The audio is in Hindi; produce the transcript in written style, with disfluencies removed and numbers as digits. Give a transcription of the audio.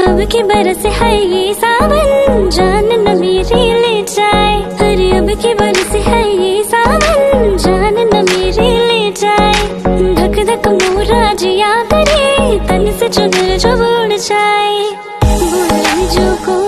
अब की बरस है ये सावन, जान न मेरी ले जाए। अरे अब की बरस है ये सावन, जान न मेरी ले जाए। धक धक मोरा जिया करे, तन से चुनर जो उड़ जाए। बोले जो को